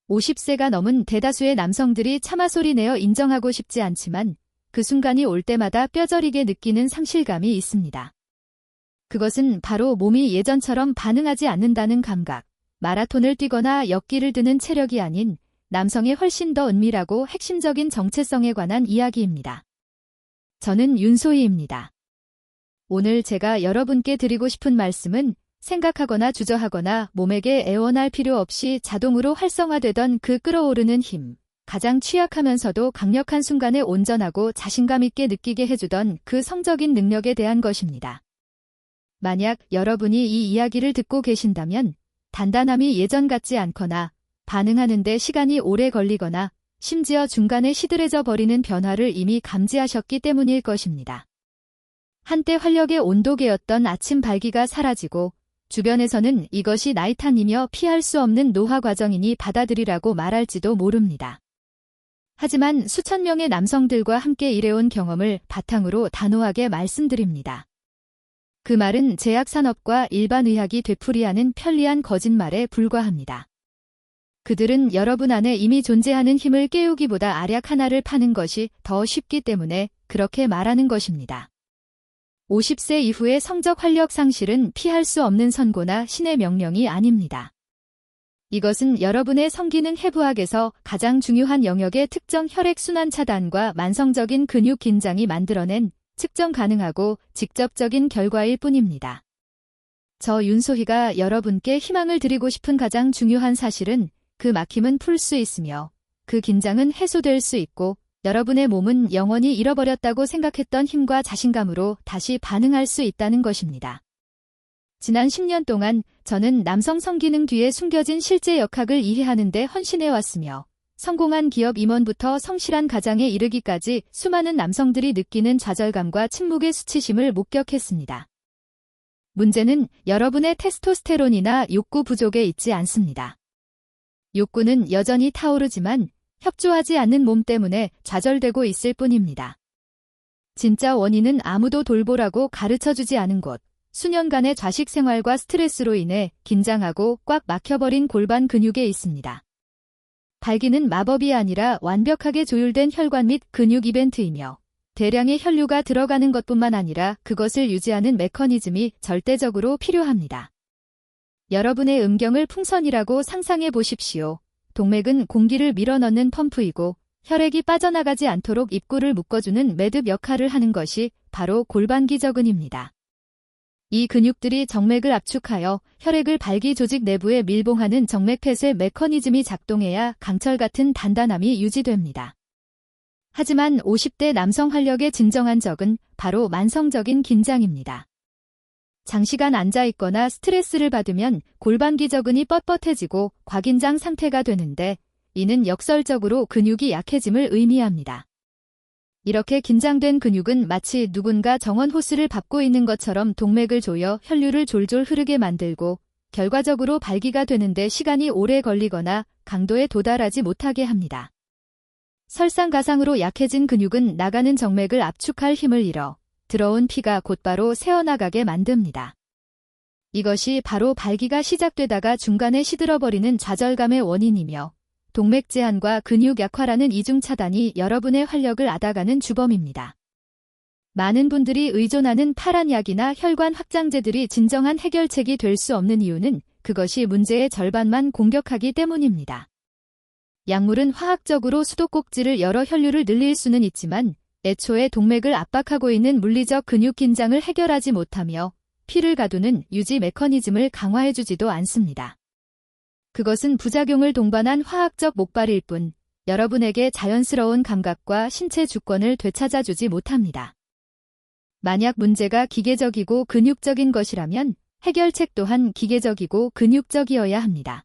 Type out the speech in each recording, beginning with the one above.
50세가 넘은 대다수의 남성들이 참아소리 내어 인정하고 싶지 않지만 그 순간이 올 때마다 뼈저리게 느끼는 상실감이 있습니다. 그것은 바로 몸이 예전처럼 반응하지 않는다는 감각, 마라톤을 뛰거나 역기를 드는 체력이 아닌 남성의 훨씬 더 은밀하고 핵심적인 정체성에 관한 이야기입니다. 저는 윤소희입니다. 오늘 제가 여러분께 드리고 싶은 말씀은 생각하거나 주저하거나 몸에게 애원할 필요 없이 자동으로 활성화되던 그 끌어오르는 힘, 가장 취약하면서도 강력한 순간에 온전하고 자신감 있게 느끼게 해주던 그 성적인 능력에 대한 것입니다. 만약 여러분이 이 이야기를 듣고 계신다면 단단함이 예전 같지 않거나 반응하는 데 시간이 오래 걸리거나 심지어 중간에 시들해져 버리는 변화를 이미 감지하셨기 때문일 것입니다. 한때 활력의 온도계였던 아침 발기가 사라지고 주변에서는 이것이 나이 탓이며 피할 수 없는 노화 과정이니 받아들이라고 말할지도 모릅니다. 하지만 수천 명의 남성들과 함께 일해온 경험을 바탕으로 단호하게 말씀드립니다. 그 말은 제약산업과 일반의학이 되풀이하는 편리한 거짓말에 불과합니다. 그들은 여러분 안에 이미 존재하는 힘을 깨우기보다 알약 하나를 파는 것이 더 쉽기 때문에 그렇게 말하는 것입니다. 50세 이후의 성적 활력 상실은 피할 수 없는 선고나 신의 명령이 아닙니다. 이것은 여러분의 성기능 해부학에서 가장 중요한 영역의 특정 혈액순환 차단과 만성적인 근육 긴장이 만들어낸 측정 가능하고 직접적인 결과일 뿐입니다. 저 윤소희가 여러분께 희망을 드리고 싶은 가장 중요한 사실은 그 막힘은 풀 수 있으며 그 긴장은 해소될 수 있고 여러분의 몸은 영원히 잃어버렸다고 생각했던 힘과 자신감으로 다시 반응할 수 있다는 것입니다. 지난 10년 동안 저는 남성 성기능 뒤에 숨겨진 실제 역학을 이해하는 데 헌신해왔으며 성공한 기업 임원부터 성실한 가장에 이르기까지 수많은 남성들이 느끼는 좌절감과 침묵의 수치심을 목격했습니다. 문제는 여러분의 테스토스테론이나 욕구 부족에 있지 않습니다. 욕구는 여전히 타오르지만 협조하지 않는 몸 때문에 좌절되고 있을 뿐입니다. 진짜 원인은 아무도 돌보라고 가르쳐주지 않은 곳, 수년간의 좌식 생활과 스트레스로 인해 긴장하고 꽉 막혀버린 골반 근육에 있습니다. 발기는 마법이 아니라 완벽하게 조율된 혈관 및 근육 이벤트이며 대량의 혈류가 들어가는 것뿐만 아니라 그것을 유지하는 메커니즘이 절대적으로 필요합니다. 여러분의 음경을 풍선이라고 상상해 보십시오. 동맥은 공기를 밀어넣는 펌프이고 혈액이 빠져나가지 않도록 입구를 묶어주는 매듭 역할을 하는 것이 바로 골반기저근입니다. 이 근육들이 정맥을 압축하여 혈액을 발기 조직 내부에 밀봉하는 정맥폐쇄 메커니즘이 작동해야 강철 같은 단단함이 유지됩니다. 하지만 50대 남성 활력의 진정한 적은 바로 만성적인 긴장입니다. 장시간 앉아있거나 스트레스를 받으면 골반기저근이 뻣뻣해지고 과긴장 상태가 되는데 이는 역설적으로 근육이 약해짐을 의미합니다. 이렇게 긴장된 근육은 마치 누군가 정원 호스를 밟고 있는 것처럼 동맥을 조여 혈류를 졸졸 흐르게 만들고 결과적으로 발기가 되는데 시간이 오래 걸리거나 강도에 도달하지 못하게 합니다. 설상가상으로 약해진 근육은 나가는 정맥을 압축할 힘을 잃어 들어온 피가 곧바로 새어나가게 만듭니다. 이것이 바로 발기가 시작되다가 중간에 시들어버리는 좌절감의 원인이며 동맥 제한과 근육 약화라는 이중 차단이 여러분의 활력을 앗아가는 주범입니다. 많은 분들이 의존하는 파란 약이나 혈관 확장제들이 진정한 해결책이 될 수 없는 이유는 그것이 문제의 절반만 공격하기 때문입니다. 약물은 화학적으로 수도꼭지를 열어 혈류를 늘릴 수는 있지만 애초에 동맥을 압박하고 있는 물리적 근육 긴장을 해결하지 못하며 피를 가두는 유지 메커니즘을 강화해주지도 않습니다. 그것은 부작용을 동반한 화학적 목발일 뿐 여러분에게 자연스러운 감각과 신체 주권을 되찾아주지 못합니다. 만약 문제가 기계적이고 근육적인 것이라면 해결책 또한 기계적이고 근육적이어야 합니다.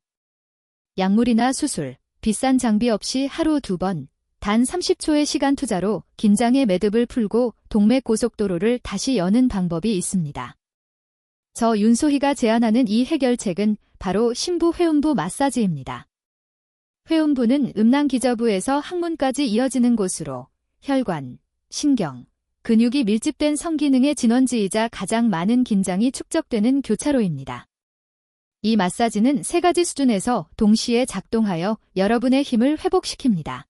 약물이나 수술, 비싼 장비 없이 하루 2번, 단 30초의 시간 투자로 긴장의 매듭을 풀고 동맥 고속도로를 다시 여는 방법이 있습니다. 저 윤소희가 제안하는 이 해결책은 바로 심부 회음부 마사지입니다. 회음부는 음낭기저부에서 항문까지 이어지는 곳으로 혈관, 신경, 근육이 밀집된 성기능의 진원지이자 가장 많은 긴장이 축적되는 교차로입니다. 이 마사지는 3가지 수준에서 동시에 작동하여 여러분의 힘을 회복시킵니다.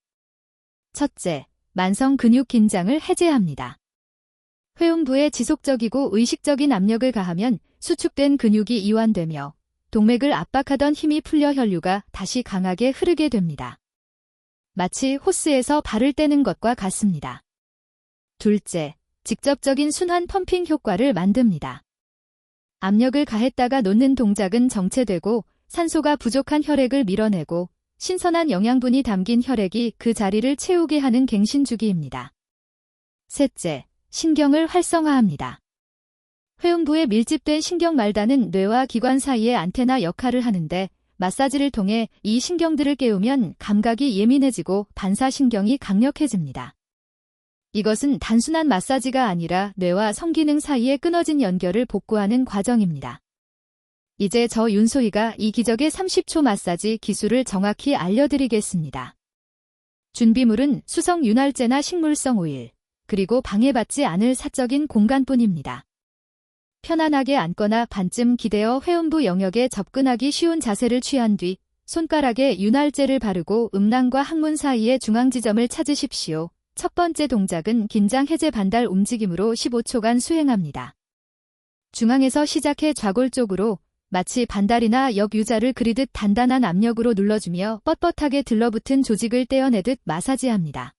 첫째, 만성 근육 긴장을 해제합니다. 회음부에 지속적이고 의식적인 압력을 가하면 수축된 근육이 이완되며 동맥을 압박하던 힘이 풀려 혈류가 다시 강하게 흐르게 됩니다. 마치 호스에서 발을 떼는 것과 같습니다. 둘째, 직접적인 순환 펌핑 효과를 만듭니다. 압력을 가했다가 놓는 동작은 정체되고 산소가 부족한 혈액을 밀어내고 신선한 영양분이 담긴 혈액이 그 자리를 채우게 하는 갱신주기입니다. 셋째, 신경을 활성화합니다. 회음부에 밀집된 신경 말단은 뇌와 기관 사이의 안테나 역할을 하는데 마사지를 통해 이 신경들을 깨우면 감각이 예민해지고 반사신경이 강력해집니다. 이것은 단순한 마사지가 아니라 뇌와 성기능 사이의 끊어진 연결을 복구하는 과정입니다. 이제 저 윤소희가 이 기적의 30초 마사지 기술을 정확히 알려드리겠습니다. 준비물은 수성 윤활제나 식물성 오일, 그리고 방해받지 않을 사적인 공간뿐입니다. 편안하게 앉거나 반쯤 기대어 회음부 영역에 접근하기 쉬운 자세를 취한 뒤 손가락에 윤활제를 바르고 음낭과 항문 사이의 중앙 지점을 찾으십시오. 첫 번째 동작은 긴장 해제 반달 움직임으로 15초간 수행합니다. 중앙에서 시작해 좌골 쪽으로 마치 반달이나 역유자를 그리듯 단단한 압력으로 눌러주며 뻣뻣하게 들러붙은 조직을 떼어내듯 마사지합니다.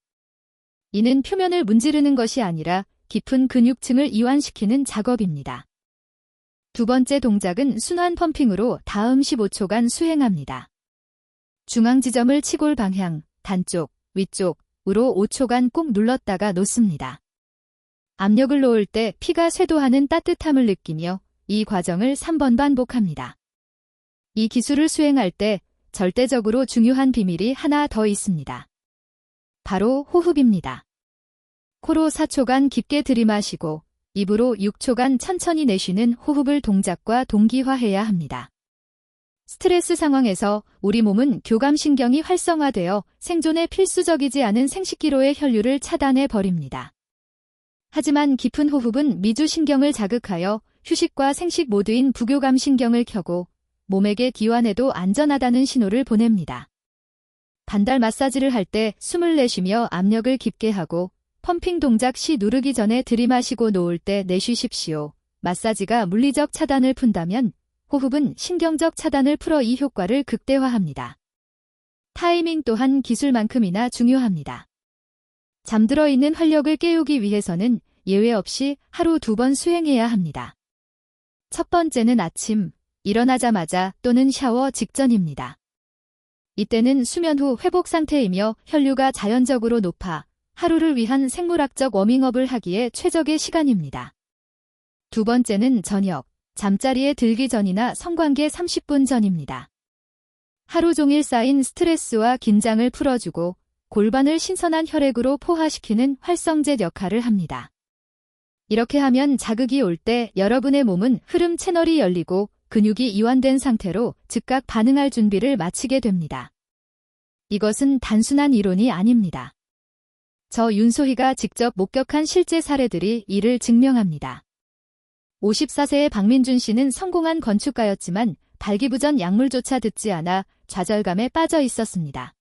이는 표면을 문지르는 것이 아니라 깊은 근육층을 이완시키는 작업입니다. 두 번째 동작은 순환 펌핑으로 다음 15초간 수행합니다. 중앙 지점을 치골 방향, 단쪽, 위쪽으로 5초간 꾹 눌렀다가 놓습니다. 압력을 놓을 때 피가 쇄도하는 따뜻함을 느끼며 이 과정을 3번 반복합니다. 이 기술을 수행할 때 절대적으로 중요한 비밀이 하나 더 있습니다. 바로 호흡입니다. 코로 4초간 깊게 들이마시고 입으로 6초간 천천히 내쉬는 호흡을 동작과 동기화해야 합니다. 스트레스 상황에서 우리 몸은 교감신경이 활성화되어 생존에 필수적이지 않은 생식기로의 혈류를 차단해 버립니다. 하지만 깊은 호흡은 미주신경을 자극하여 휴식과 생식 모두인 부교감신경을 켜고 몸에게 기완해도 안전하다는 신호를 보냅니다. 반달 마사지를 할 때 숨을 내쉬며 압력을 깊게 하고 펌핑 동작 시 누르기 전에 들이마시고 놓을 때 내쉬십시오. 마사지가 물리적 차단을 푼다면 호흡은 신경적 차단을 풀어 이 효과를 극대화합니다. 타이밍 또한 기술만큼이나 중요합니다. 잠들어 있는 활력을 깨우기 위해서는 예외 없이 하루 2번 수행해야 합니다. 첫 번째는 아침, 일어나자마자 또는 샤워 직전입니다. 이때는 수면 후 회복 상태이며 혈류가 자연적으로 높아 하루를 위한 생물학적 워밍업을 하기에 최적의 시간입니다. 두 번째는 저녁, 잠자리에 들기 전이나 성관계 30분 전입니다. 하루 종일 쌓인 스트레스와 긴장을 풀어주고 골반을 신선한 혈액으로 포화시키는 활성제 역할을 합니다. 이렇게 하면 자극이 올 때 여러분의 몸은 흐름 채널이 열리고 근육이 이완된 상태로 즉각 반응할 준비를 마치게 됩니다. 이것은 단순한 이론이 아닙니다. 저 윤소희가 직접 목격한 실제 사례들이 이를 증명합니다. 54세의 박민준 씨는 성공한 건축가였지만 발기부전 약물조차 듣지 않아 좌절감에 빠져 있었습니다.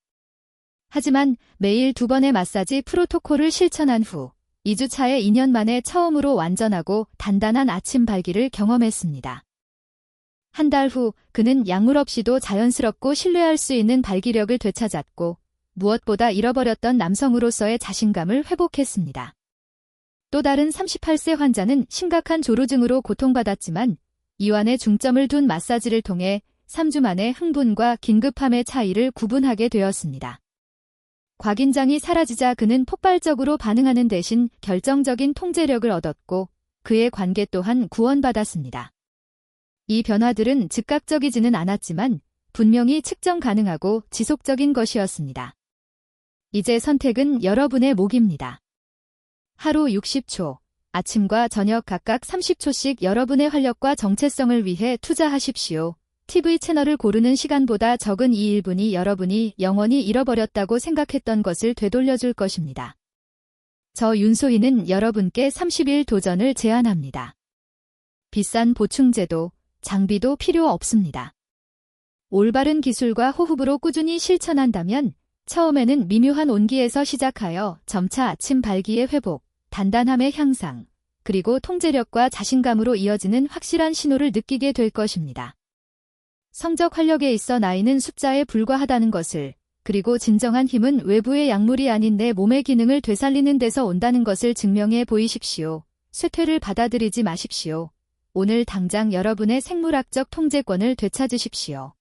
하지만 매일 2번의 마사지 프로토콜을 실천한 후 2주 차에 2년 만에 처음으로 완전하고 단단한 아침 발기를 경험했습니다. 한 달 후 그는 약물 없이도 자연스럽고 신뢰할 수 있는 발기력을 되찾았고 무엇보다 잃어버렸던 남성으로서의 자신감을 회복했습니다. 또 다른 38세 환자는 심각한 조루증으로 고통받았지만 이완에 중점을 둔 마사지를 통해 3주 만에 흥분과 긴급함의 차이를 구분하게 되었습니다. 과긴장이 사라지자 그는 폭발적으로 반응하는 대신 결정적인 통제력을 얻었고 그의 관계 또한 구원받았습니다. 이 변화들은 즉각적이지는 않았지만 분명히 측정 가능하고 지속적인 것이었습니다. 이제 선택은 여러분의 몫입니다. 하루 60초, 아침과 저녁 각각 30초씩 여러분의 활력과 정체성을 위해 투자하십시오. TV 채널을 고르는 시간보다 적은 이 1분이 여러분이 영원히 잃어버렸다고 생각했던 것을 되돌려줄 것입니다. 저 윤소희는 여러분께 30일 도전을 제안합니다. 비싼 보충제도, 장비도 필요 없습니다. 올바른 기술과 호흡으로 꾸준히 실천한다면 처음에는 미묘한 온기에서 시작하여 점차 아침 발기의 회복, 단단함의 향상, 그리고 통제력과 자신감으로 이어지는 확실한 신호를 느끼게 될 것입니다. 성적 활력에 있어 나이는 숫자에 불과하다는 것을, 그리고 진정한 힘은 외부의 약물이 아닌 내 몸의 기능을 되살리는 데서 온다는 것을 증명해 보이십시오. 쇠퇴를 받아들이지 마십시오. 오늘 당장 여러분의 생물학적 통제권을 되찾으십시오.